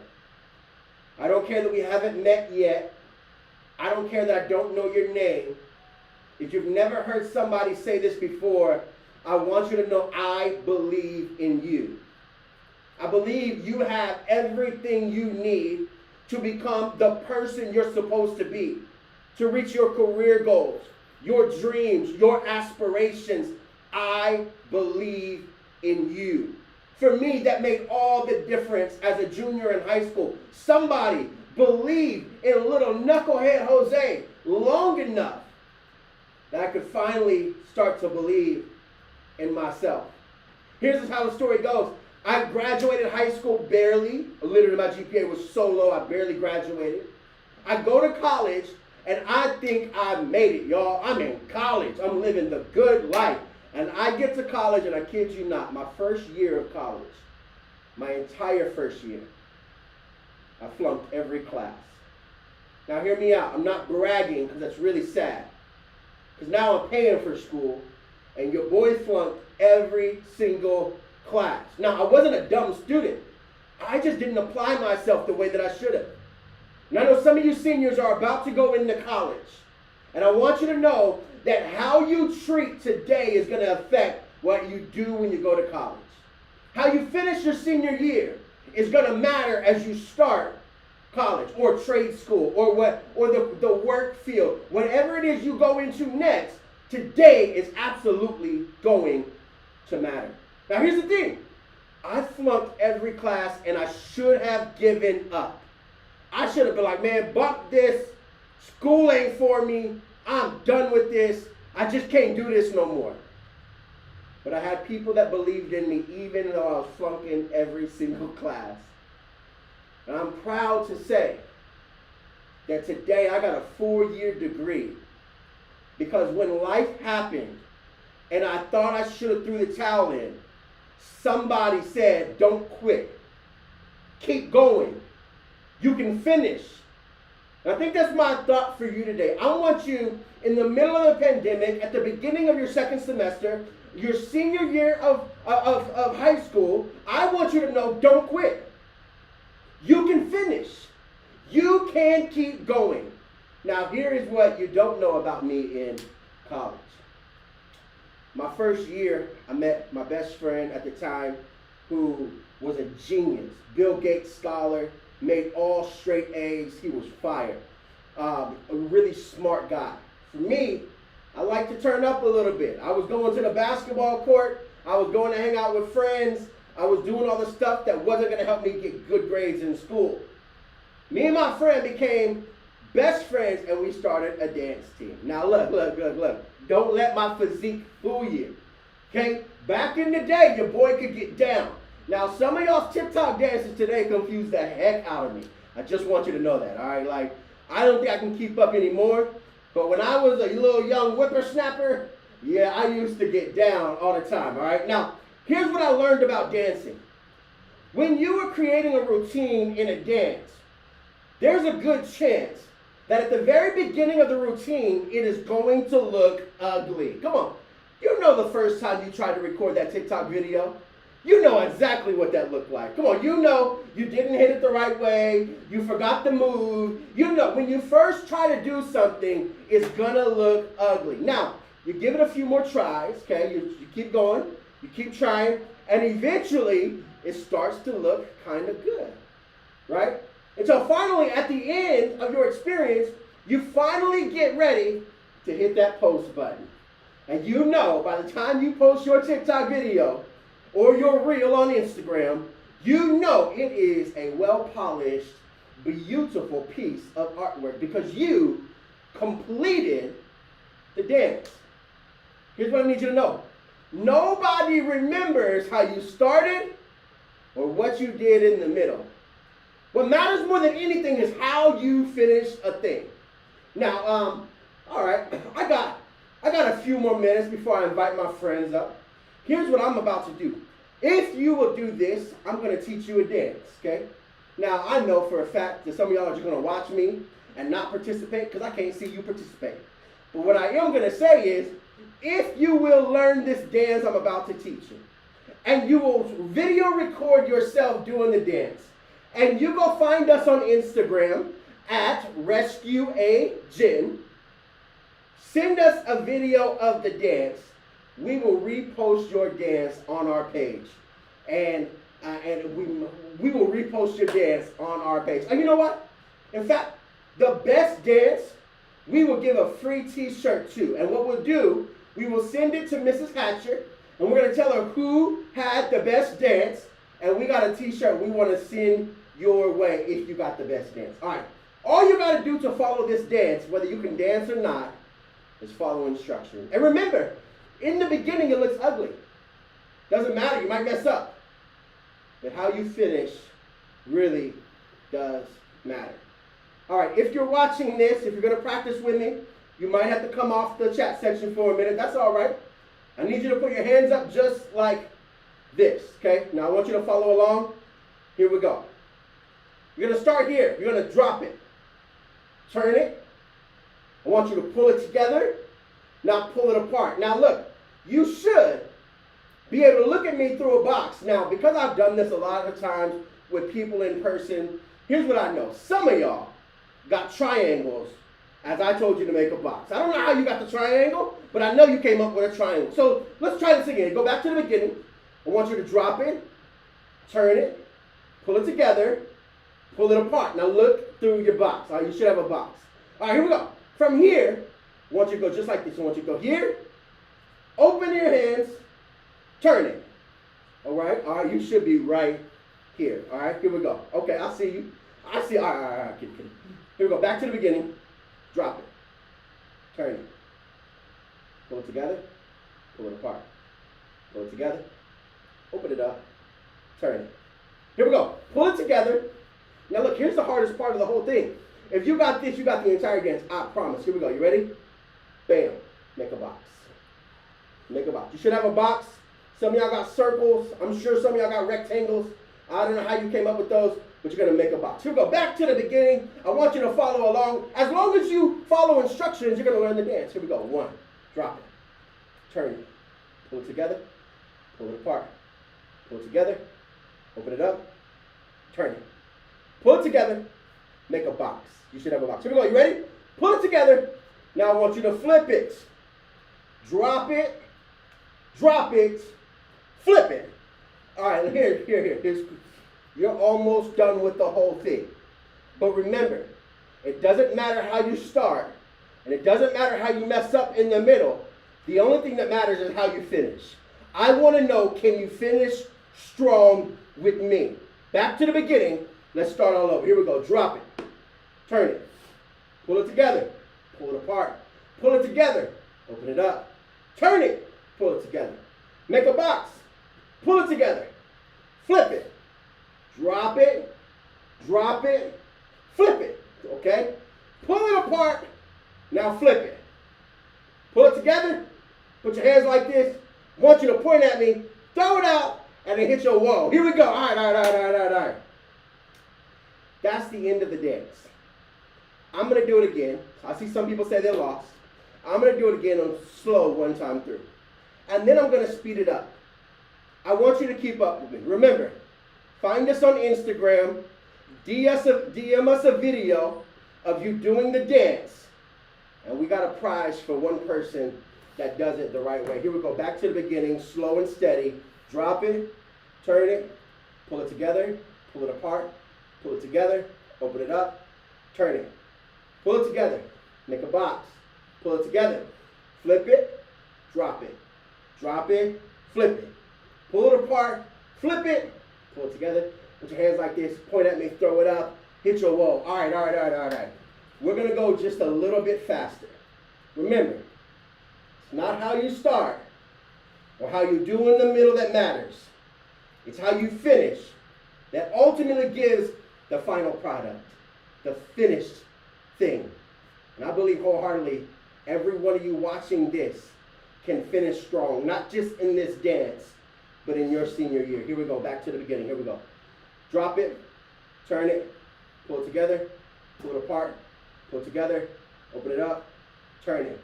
I don't care that we haven't met yet. I don't care that I don't know your name. If you've never heard somebody say this before, I want you to know I believe in you. I believe you have everything you need to become the person you're supposed to be, to reach your career goals, your dreams, your aspirations. I believe in you. For me, that made all the difference as a junior in high school. Somebody believed in little knucklehead Jose long enough that I could finally start to believe in myself. Here's how the story goes. I graduated high school barely. Literally, my GPA was so low, I barely graduated. I go to college, and I think I made it, y'all. I'm in college. I'm living the good life. And I get to college, and I kid you not, my first year of college, my entire first year, I flunked every class. Now hear me out. I'm not bragging because that's really sad. Because now I'm paying for school, and your boy flunked every single class. Now I wasn't a dumb student. I just didn't apply myself the way that I should have. And I know some of you seniors are about to go into college. And I want you to know that how you treat today is going to affect what you do when you go to college. How you finish your senior year is going to matter as you start college or trade school or the work field. Whatever it is you go into next, today is absolutely going to matter. Now here's the thing. I flunked every class and I should have given up. I should have been like, man, buck this. School ain't for me. I'm done with this. I just can't do this no more. But I had people that believed in me even though I was flunking every single class. And I'm proud to say that today I got a 4-year degree. Because when life happened and I thought I should have threw the towel in, somebody said, don't quit. Keep going. You can finish. I think that's my thought for you today. I want you, in the middle of the pandemic, at the beginning of your second semester, your senior year of high school, I want you to know, don't quit. You can finish. You can keep going. Now, here is what you don't know about me in college. My first year, I met my best friend at the time who was a genius, Bill Gates scholar, made all straight A's. He was fire. A really smart guy. For me, I like to turn up a little bit. I was going to the basketball court. I was going to hang out with friends. I was doing all the stuff that wasn't going to help me get good grades in school. Me and my friend became best friends, and we started a dance team. Now look. Don't let my physique fool you. Okay? Back in the day, your boy could get down. Now, some of y'all's TikTok dances today confuse the heck out of me. I just want you to know that, all right? Like, I don't think I can keep up anymore. But when I was a little young whippersnapper, yeah, I used to get down all the time, all right? Now, here's what I learned about dancing. When you are creating a routine in a dance, there's a good chance that at the very beginning of the routine, it is going to look ugly. Come on. You know the first time you tried to record that TikTok video. You know exactly what that looked like. Come on, you know you didn't hit it the right way. You forgot the move. You know when you first try to do something, it's gonna look ugly. Now, you give it a few more tries, okay? You keep going, you keep trying, and eventually it starts to look kind of good, right? Until finally, at the end of your experience, you finally get ready to hit that post button. And you know by the time you post your TikTok video or your reel on Instagram, you know it is a well-polished, beautiful piece of artwork because you completed the dance. Here's what I need you to know. Nobody remembers how you started or what you did in the middle. What matters more than anything is how you finish a thing. Now, all right, I got a few more minutes before I invite my friends up. Here's what I'm about to do. If you will do this, I'm going to teach you a dance, okay? Now, I know for a fact that some of y'all are just going to watch me and not participate because I can't see you participate. But what I am going to say is, if you will learn this dance I'm about to teach you, and you will video record yourself doing the dance, and you go find us on Instagram at RescueAGen, send us a video of the dance. We will repost your dance on our page. And we will repost your dance on our page. And you know what? In fact, the best dance, we will give a free t-shirt to. And what we'll do, we will send it to Mrs. Hatcher, and we're going to tell her who had the best dance, and we got a t-shirt we want to send your way if you got the best dance. All right. All you got to do to follow this dance, whether you can dance or not, is follow instructions. And remember, in the beginning it looks ugly. Doesn't matter, you might mess up. But how you finish really does matter. All right, if you're watching this, if you're going to practice with me, you might have to come off the chat section for a minute. That's all right. I need you to put your hands up just like this, okay? Now I want you to follow along. Here we go. You're going to start here. You're going to drop it. Turn it. I want you to pull it together, not pull it apart. Now look, you should be able to look at me through a box. Now, because I've done this a lot of times with people in person, here's what I know. Some of y'all got triangles as I told you to make a box. I don't know how you got the triangle, but I know you came up with a triangle. So let's try this again. Go back to the beginning. I want you to drop it, turn it, pull it together, pull it apart. Now look through your box. All right, you should have a box. All right, here we go. From here, I want you to go just like this. I want you to go here, open your hands, turn it. All right, you should be right here. All right, here we go. Okay, I see you. I see, all right, kidding. Here we go, back to the beginning. Drop it, turn it, pull it together, pull it apart, pull it together, open it up, turn it. Here we go, pull it together. Now look, here's the hardest part of the whole thing. If you got this, you got the entire dance, I promise. Here we go, you ready? Bam, make a box. Make a box. You should have a box. Some of y'all got circles. I'm sure some of y'all got rectangles. I don't know how you came up with those, but you're going to make a box. Here we go, back to the beginning. I want you to follow along. As long as you follow instructions, you're going to learn the dance. Here we go, 1, drop it, turn it, pull it together, pull it apart, pull it together, open it up, turn it, pull it together, make a box. You should have a box. Here we go, you ready? Pull it together. Now I want you to flip it. Drop it, flip it. All right, here. You're almost done with the whole thing. But remember, it doesn't matter how you start, and it doesn't matter how you mess up in the middle. The only thing that matters is how you finish. I want to know, can you finish strong with me? Back to the beginning. Let's start all over. Here we go. Drop it. Turn it. Pull it together. Pull it apart. Pull it together. Open it up. Turn it. Pull it together. Make a box. Pull it together. Flip it. Drop it. Flip it. Okay? Pull it apart. Now flip it. Pull it together. Put your hands like this. I want you to point at me. Throw it out. And then hit your wall. Here we go. All right. That's the end of the dance. I'm going to do it again. I see some people say they're lost. I'm going to do it again on slow one time through. And then I'm going to speed it up. I want you to keep up with me. Remember, find us on Instagram, DM us a video of you doing the dance, and we got a prize for one person that does it the right way. Here we go, back to the beginning, slow and steady. Drop it, turn it, pull it together, pull it apart, pull it together, open it up, turn it. Pull it together, make a box, pull it together, flip it, drop it, flip it. Pull it apart, flip it, pull it together, put your hands like this, point at me, throw it up, hit your wall. All right. We're gonna go just a little bit faster. Remember, it's not how you start or how you do in the middle that matters. It's how you finish that ultimately gives the final product, the finished thing. And I believe wholeheartedly, every one of you watching this can finish strong, not just in this dance, but in your senior year. Here we go, back to the beginning, here we go. Drop it, turn it, pull it together, pull it apart, pull it together, open it up, turn it,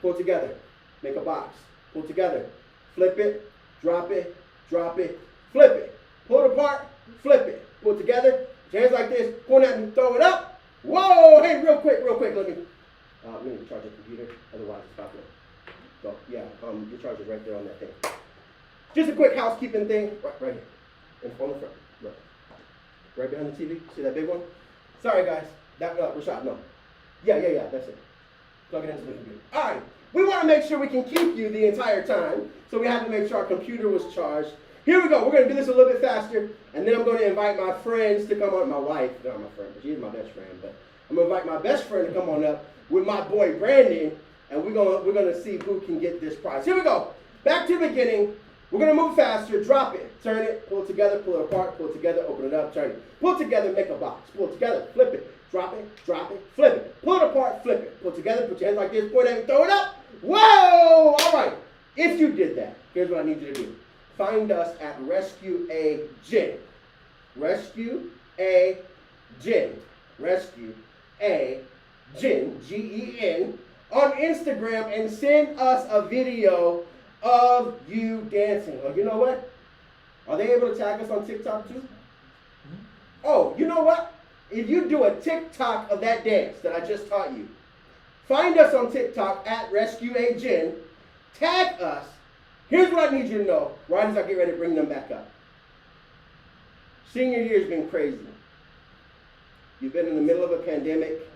pull it together, make a box, pull it together, flip it, drop it, flip it, pull it apart, flip it, pull it together, hands like this, point at me, throw it up. Whoa, hey, real quick, let me charge the computer, otherwise it's not going. So, yeah, your charger's right there on that thing. Just a quick housekeeping thing, right here, in the front, right behind the TV. See that big one? Sorry, guys. Rashad, no. Yeah, that's it. Plug it into the computer. All right, we want to make sure we can keep you the entire time, so we have to make sure our computer was charged. Here we go. We're going to do this a little bit faster, and then I'm going to invite my friends to come on. My wife, not my friend, but she's my best friend. But I'm going to invite my best friend to come on up with my boy Brandon, and we're gonna see who can get this prize. Here we go. Back to the beginning. We're going to move faster, drop it, turn it, pull it together, pull it apart, pull it together, open it up, turn it. Pull it together, make a box. Pull it together, flip it, drop it, flip it. Pull it apart, flip it. Pull it together, put your hands like this, point at it, throw it up. Whoa! All right. If you did that, here's what I need you to do. Find us at Rescue a Gin. Rescue a Gin. Rescue a Gin, G-E-N, on Instagram and send us a video of you dancing. Oh, you know what? Are they able to tag us on TikTok too? Oh, you know what? If you do a TikTok of that dance that I just taught you, find us on TikTok at Rescue a Gin, tag us. Here's what I need you to know right as I get ready to bring them back up. Senior year's been crazy. You've been in the middle of a pandemic,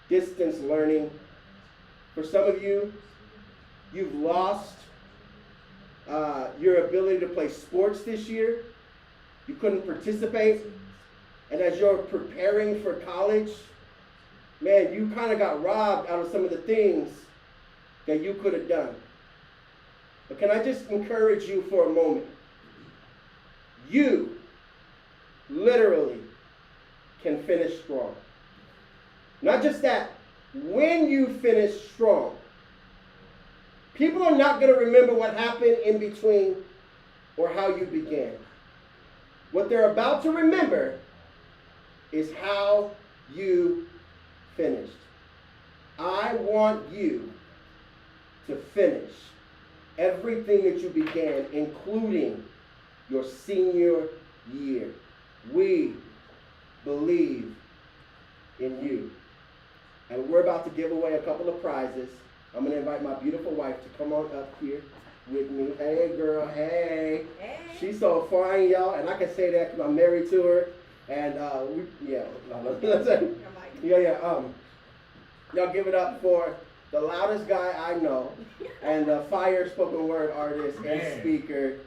distance learning. For some of you, you've lost your ability to play sports this year. You couldn't participate. And as you're preparing for college, man, you kind of got robbed out of some of the things that you could have done. But can I just encourage you for a moment? You literally can finish strong. Not just that, when you finish strong, people are not going to remember what happened in between or how you began. What they're about to remember is how you finished. I want you to finish everything that you began, including your senior year. We believe in you. And we're about to give away a couple of prizes. I'm going to invite my beautiful wife to come on up here with me. Hey, girl, hey. Hey. She's so fine, y'all, and I can say that because I'm married to her. And y'all give it up for the loudest guy I know, and the fire spoken word artist and speaker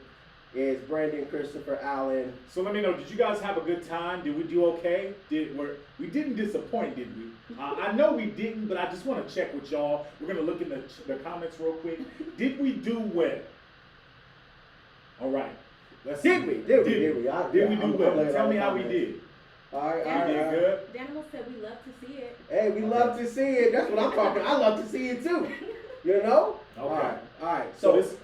is Brandon Christopher Allen. So let me know, did you guys have a good time? Did we do okay? We didn't disappoint, did we? I know we didn't, but I just want to check with y'all. We're going to look in the comments real quick. Did we do well? All right. Let's see. Did we? Did we do well? Tell me how we did. All right. We did good. Daniel said we love to see it. Hey, we love to see it. That's what I'm talking. I love to see it too. You know? Okay. All right. So this,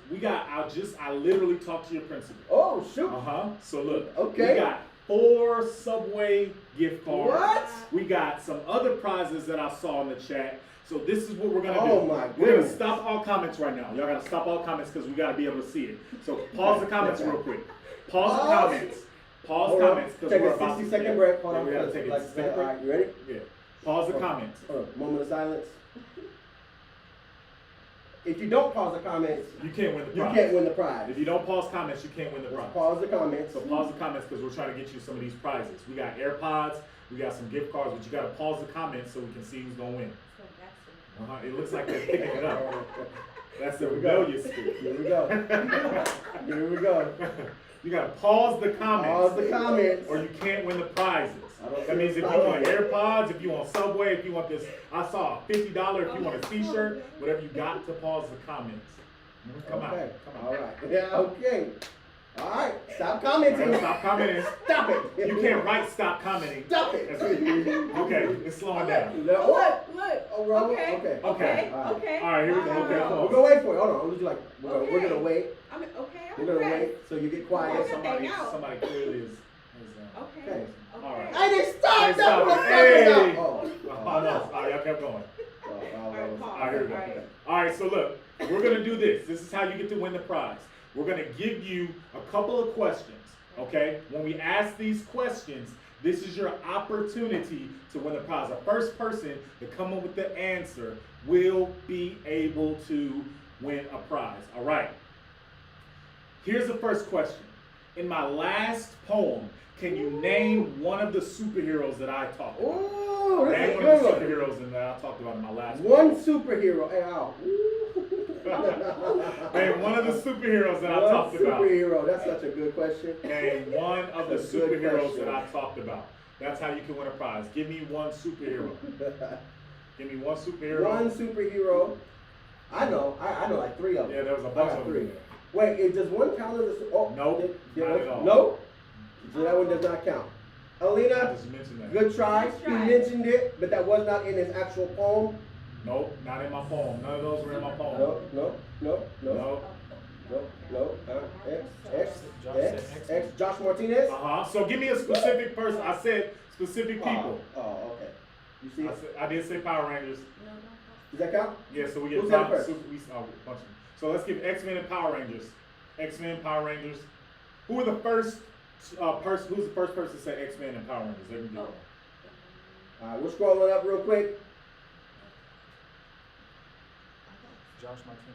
I literally talked to your principal. Oh, shoot. So look. Okay. We got 4 Subway gift cards. What? We got some other prizes that I saw in the chat. So this is what we're gonna do. Oh my We're gonna goodness. stop all comments right now. Y'all gotta stop all comments because we gotta be able to see it. So pause the comments real quick. Pause the comments. Pause Hold on. comments because Take we're a about 60 to second break. Hold on. We gotta take a 60 second All break. right, you ready? Yeah. Pause the comments. Hold on. Moment of silence. If you don't pause the comments, You can't win the you prize. can't win the prize. If you don't pause comments, you can't win the prize. Pause the comments. So pause the comments because we're trying to get you some of these prizes. We got AirPods, we got some gift cards, but you gotta pause the comments so we can see who's gonna win. It looks like they're picking it up. That's the rebellious spirit. Here we go. Here we go. You gotta pause the comments. Pause the comments. Or you can't win the prizes. I don't That see means the if you want prizes. AirPods, if you want Subway, if you want this, I saw a $50, if you want a t-shirt, whatever, you got to pause the comments. Come Okay. on. Come on. All right. Yeah, okay. All right. Stop commenting. Stop commenting. Stop it. You can't write stop commenting. Stop it. Okay, it's slowing down. No. Look. Oh, we're almost- Okay. okay. Okay. Okay. All right, here we go. Okay, We're pause. gonna wait for it. Hold on. I'm just like we're gonna wait. I mean, okay. We're gonna okay. wait so you get quiet. Okay. Somebody clearly is. Okay. Okay. All right. Hey, they stopped. Hey, That's what stop. I'm Hey. talking about. Oh. Almost. All right, y'all kept going. All All right, pause. All right, here we go. All right. All right, so look, we're gonna do this. This is how you get to win the prize. We're gonna give you a couple of questions, okay? When we ask these questions, this is your opportunity to win the prize. The first person to come up with the answer will be able to win a prize. All right. Here's the first question. In my last poem, can you name one of the superheroes that I talked about? Ooh, that's Name a one of the good one. superheroes that I talked about in my last One superhero. Hey, ow. Name one of the superheroes that I One talked about. superhero. That's such a good question. Name one of the That's a good superheroes question. that I talked about. That's how you can win a prize. Give me one superhero. Give me one superhero. One superhero. I know. I know like three of them. Yeah, there was a I bunch got of three. them. in there. Wait, does one count as a oh? Nope, not at all. Nope. So that one does not count. I Alina, just mentioned that. good try. Nice You try. mentioned it, but that was not in his actual poem. Nope, not in my poem. None of those were in my poem. No. Nope. X. Josh Martinez. So give me a specific person. I said specific people. Oh, okay. You see? I did say Power Rangers. Does that count? Yeah, so we get Who's that Power- first? super- we- oh, a bunch of them. So let's give X-Men and Power Rangers. X-Men, Power Rangers. Who were the first person? Who's the first person to say X-Men and Power Rangers? They can do it. All right, we're scrolling up real quick.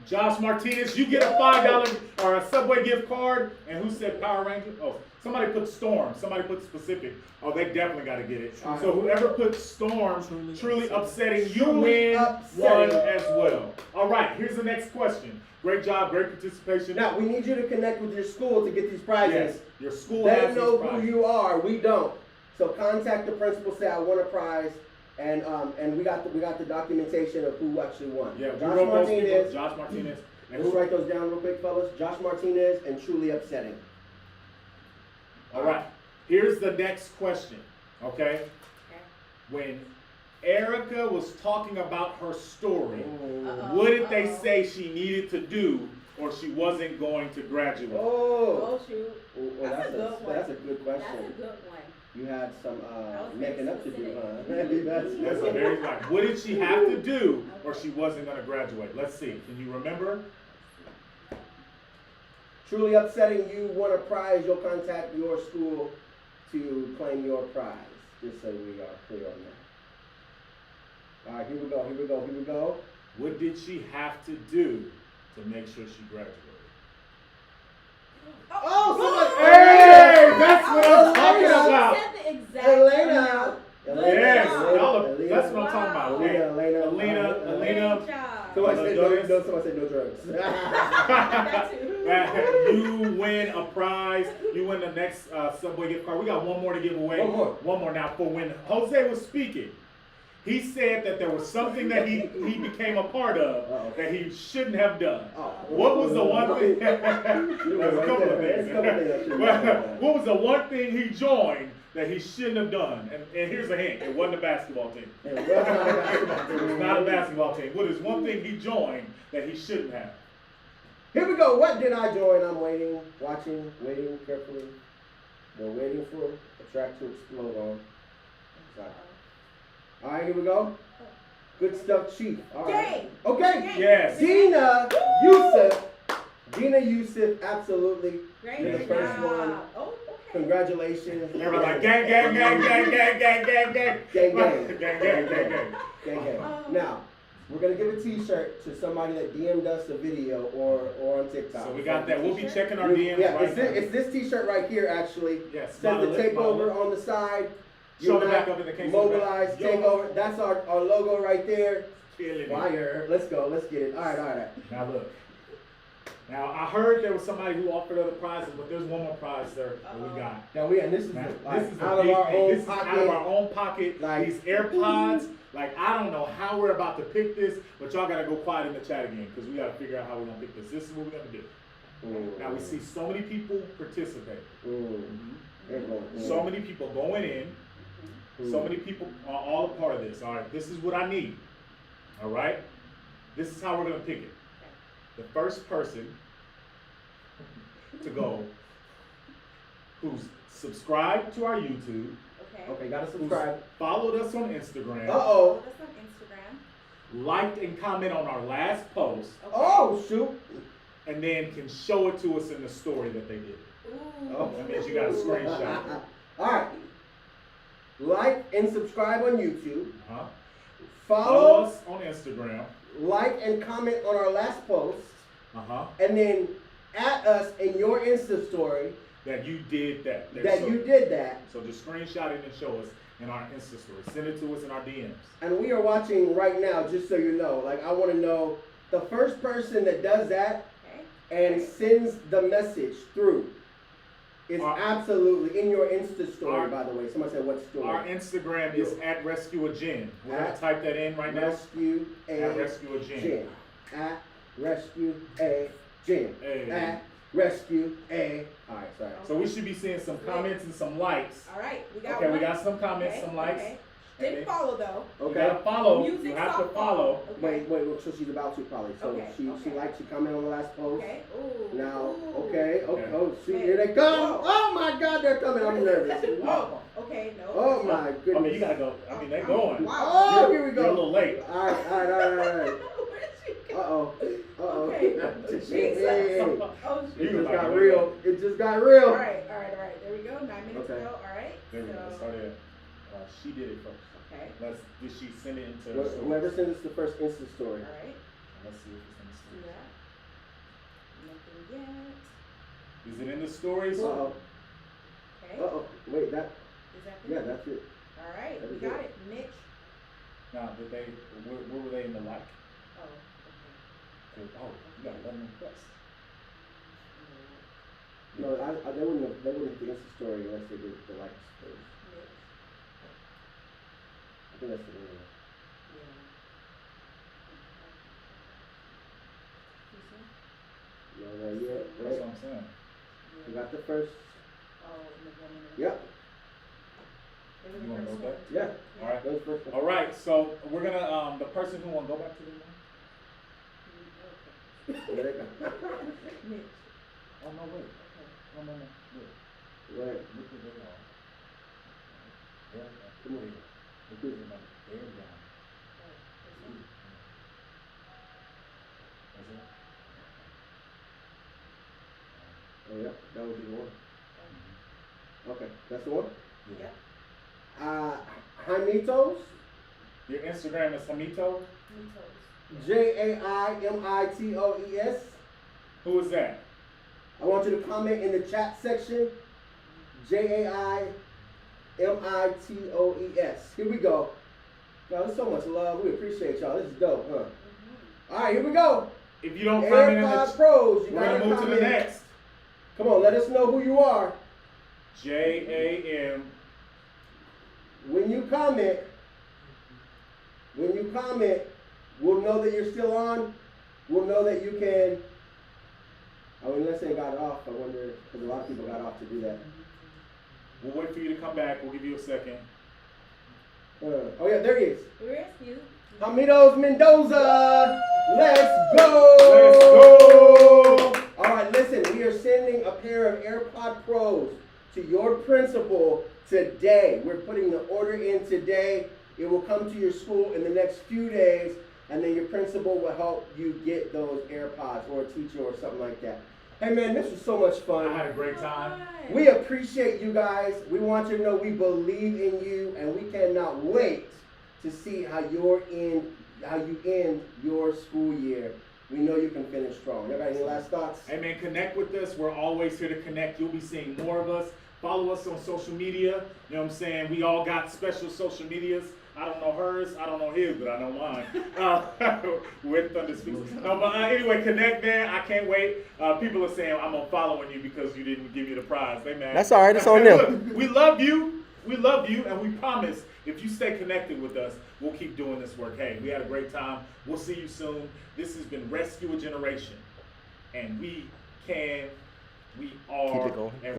Josh Martinez, you get a $5 or a Subway gift card. And who said Power Rangers? Oh, somebody put Storm. Somebody put specific. Oh, they definitely got to get it. All right. So whoever put Storm, truly upsetting, you Truly win upsetting. one as well. All right, here's the next question. Great job, great participation. Now we need you to connect with your school to get these prizes. Yes, your school They has know these who prizes. you are. We don't. So contact the principal. Say I want a prize, and we got the documentation of who actually won. Yeah, we Josh wrote those people. Martinez. Josh Martinez. And Let's who, write those down real quick, fellas. Josh Martinez and Truly Upsetting. all right, here's the next question, okay? When Erica was talking about her story, what did they say she needed to do or she wasn't going to graduate? Oh, shoot. that's a good one. That's a good question. That's a good one. You had some was making very up to do, specific. huh? That's a very like, what did she have to do or she wasn't going to graduate? Let's see. Can you remember? Truly Upsetting, you won a prize. You'll contact your school to claim your prize. Just so we are clear on that. All right, here we go. What did she have to do to make sure she graduated? Oh, somebody! Hey, that's what I'm talking Elena. about. You said the exact Elena. amount. Yes, job. y'all, that's what I'm talking about. Wow. Hey, Elena. Alina. Good job. Somebody said Drugs. no drugs. That too. You win a prize. You win the next Subway gift card. We got one more to give away. One more. Now, for when Jose was speaking, he said that there was something that he became a part of Uh-oh. that he shouldn't have done. Oh. What was the one thing? There's a couple of There's a couple of things I things. shouldn't have done. What was the one thing he joined that he shouldn't have done? And here's a hint: it wasn't a basketball team. It was not a basketball team. It's not a basketball team. What is one thing he joined that he shouldn't have? Here we go. What did I join? I'm waiting, watching, waiting carefully. We're waiting for a track to explode on. Sorry. All right, here we go. Good stuff, Chief. All right. Gang. Okay. Gang. Yes. Dina Yusuf. Dina Yusuf, absolutely. Great You're the first job. one. Oh, okay. Congratulations. Everybody like gang, gang, gang, gang, gang, gang, gang, gang. Gang, gang. Gang, gang, gang, gang. Gang, gang. Now, we're going to give a t-shirt to somebody that DM'd us a video or on TikTok. So we got that. We'll be checking our DMs Yeah, right now. it's this t-shirt right here, actually. Yes, Says the monolith, takeover on the side. Show You're the back not of it in case mobilized, Yo. takeover. That's our logo right there. Killing it. Fire. Let's go. Let's get it. All right. Now look. Now I heard there was somebody who offered other prizes, but there's one more prize, sir, that we got. Now and this is Now, like, this is out a of big our thing. own This is pocket. out of our own pocket. Like- These AirPods, like I don't know how we're about to pick this, but y'all gotta go quiet in the chat again because we gotta figure out how we're gonna pick this. This is what we're gonna do. Now we see so many people participate. So many people going in. So many people are all a part of this. All right, this is what I need. All right, this is how we're gonna pick it. The first person to go who's subscribed to our YouTube, Okay, gotta who's subscribe. followed us on Instagram, Uh-oh. Follow us on Instagram. liked and comment on our last post, Okay. Oh, shoot. and then can show it to us in the story that they did. Ooh. Oh. That means you got a screenshot. All right. Like and subscribe on YouTube. Uh-huh. Follow, us on Instagram. like, and comment on our last post. Uh-huh. And then at us in your Insta story That you did that. that you did that. So just screenshot it and show us in our Insta story. Send it to us in our DMs. And we are watching right now, just so you know. Like, I want to know the first person that does that Okay. and sends the message through is Our- absolutely in your Insta story, our- by the way. Somebody said, what story? Our Instagram is at Rescue a Gin. We're gonna At type that in right now. Rescue a At Rescue a Gin. Gin. At Rescue a Gin. Hey. At Rescue a. All right, sorry. So we should be seeing some comments and some likes. All right. We got Okay, one. we got some comments, Okay, some likes. okay. Didn't follow though. You Okay. gotta follow. Music You have to softball. follow. Okay. Wait, so she's about to probably. So Okay, she okay. liked, she commented on the last post. Okay. Ooh. Now, Ooh. okay, Okay. oh, see, Okay. here they come. Whoa. Oh my God, they're coming. I'm nervous. Whoa. Okay. No. Oh my goodness. I mean, you gotta go. I mean, they're going. Wow. Oh, here we You're a little go. late. All right. Where'd she go? Uh-oh. Okay. Hey. Oh, It You just like got it. real. It just got real. All right. There we go. 9 minutes Okay. ago. All right. There we go. So- Started. She did it first. Okay. Did she send it into her story? Whoever sends us the first Insta story. All right. Let's see if it's in the Do story. that. Nothing yet. Is it in the stories? Uh-oh. Okay. Uh-oh. Wait, that. Is that Yeah, the? that's it. All right. That We was got it. it. Mitch. Now, where were they in the like? Oh. Okay. Oh, you gotta let them request. No, they wouldn't the Insta story unless they did the likes first. Mitch. I think that's the one. Yeah. No, not yet. That's Right? what I'm saying. We got the first. Oh, in the one. Yep. They were You the wanna first go one. back? Yeah. All right. That was the first one. All right, so we're gonna the person who wanna go back to the one. There they go. Mitch. Oh no, wait. No. Look. Right. Look where they are. Come on. They're down. That's it. Oh yeah, that would be the one. Okay, that's the one. Yeah. Jaimitos, Your Instagram is Hamito. Mitos. Jaimitos. Who is that? I want you to comment in the chat section. Jaimitos. Here we go. Y'all, there's so much love. We appreciate y'all. This is dope, huh? All right, here we go. If you don't comment in AirPods the Pros, you we're gotta gonna move to comment. the next. Come on, let us know who you are. JAM. When you comment, we'll know that you're still on. We'll know that you can. I mean, unless they got off, I wonder, because a lot of people got off to do that. We'll wait for you to come back. We'll give you a second. Oh yeah, there he is. Rescue. Jamitos Mendoza. Let's go. Let's go. All right, listen, we are sending a pair of AirPod Pros to your principal today. We're putting the order in today. It will come to your school in the next few days, and then your principal will help you get those AirPods, or a teacher or something like that. Hey man, this was so much fun. I had a great time. We appreciate you guys. We want you to know we believe in you, and we cannot wait to see how you end your school year. We know you can finish strong. Everybody, any last thoughts? Hey man, connect with us. We're always here to connect. You'll be seeing more of us. Follow us on social media. You know what I'm saying? We all got special social medias. I don't know hers, I don't know his, but I know mine. With Thunder Speaks. No, but anyway, connect, man. I can't wait. People are saying I'm unfollowing you because you didn't give me the prize. Hey, man. That's all right. It's on them. Look, we love you. We love you, and we promise if you stay connected with us, we'll keep doing this work. Hey, we had a great time. We'll see you soon. This has been Rescue a Generation, and we are. Keep it going.